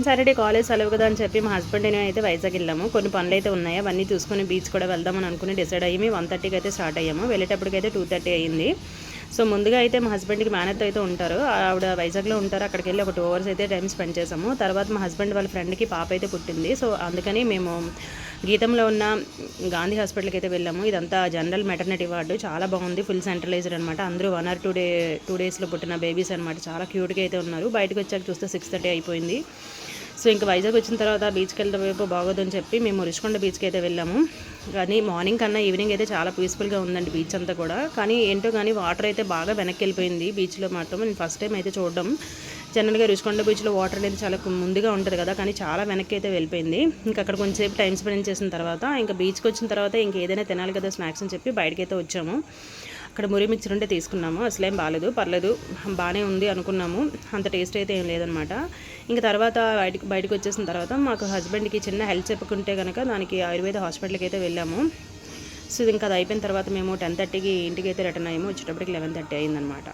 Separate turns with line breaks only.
Saturday college సెలవు కదా అని చెప్పి మా హస్బెండ్ నేను అయితే వైజాగ్ వెళ్ళాము. కొన్ని పనులు అయితే ఉన్నాయి, అవన్నీ చూసుకుని బీచ్ కూడా వెళ్దామని అనుకుని డిసైడ్ అయ్యి 1:30కి అయితే స్టార్ట్ అయ్యాము. వెళ్ళేటప్పటికైతే 2:30 అయ్యింది. సో ముందుగా అయితే మా హస్బెండ్కి మేనత్ అయితే ఉంటారు, ఆవిడ వైజాగ్లో ఉంటారు. అక్కడికి వెళ్ళి ఒక 2 hours అయితే టైం స్పెండ్ చేసాము. తర్వాత మా హస్బెండ్ వాళ్ళ ఫ్రెండ్కి పాప అయితే పుట్టింది. సో అందుకని మేము గీతంలో ఉన్న గాంధీ హాస్పిటల్కి అయితే వెళ్ళాము. ఇదంతా జనరల్ మెటర్నిటీ వార్డు, చాలా బాగుంది, ఫుల్ సెంట్రలైజ్డ్ అనమాట. అందరూ 1 or 2 daysలో పుట్టిన బేబీస్ అనమాట. చాలా క్యూట్గా అయితే ఉన్నారు. బయటకు వచ్చాక చూస్తే 6:30 అయిపోయింది. సో ఇంకా వైజాగ్ వచ్చిన తర్వాత బీచ్కి వెళ్తే వైపు బాగోదని చెప్పి మేము రుషికొండ బీచ్కి అయితే వెళ్ళాము. కానీ మార్నింగ్ కన్నా ఈవినింగ్ అయితే చాలా పీస్ఫుల్గా ఉందండి బీచ్ అంతా కూడా. కానీ ఏంటో కానీ వాటర్ అయితే బాగా వెనక్కి వెళ్ళిపోయింది బీచ్లో మాత్రం. నేను ఫస్ట్ టైం అయితే చూడడం. జనరల్గా రుషికొండ బీచ్లో వాటర్ అనేది చాలా ముందుగా ఉంటుంది కదా, కానీ చాలా వెనక్కి అయితే వెళ్ళిపోయింది. ఇంకా అక్కడ కొంచెంసేపు టైం స్పెండ్ చేసిన తర్వాత ఇంకా బీచ్కి వచ్చిన తర్వాత ఇంకేదైనా తినాలి కదా స్నాక్స్ అని చెప్పి బయటకైతే వచ్చాము. అక్కడ మురి మిక్చర్ ఉంటే తీసుకున్నాము. అసలేం బాగాలేదు, పర్లేదు, బాగానే ఉంది అనుకున్నాము. అంత టేస్ట్ అయితే ఏం లేదనమాట. ఇంకా తర్వాత బయటకు వచ్చేసిన తర్వాత మాకు హస్బెండ్కి చిన్న హెల్త్ చెప్పుకుంటే కనుక దానికి ఆయుర్వేద హాస్పిటల్కి అయితే వెళ్ళాము. సో ఇంకా అది అయిపోయిన తర్వాత మేము 10:30కి ఇంటికి అయితే రిటర్న్ అయ్యాము. వచ్చేటప్పటికి 11:30 అయిందనమాట.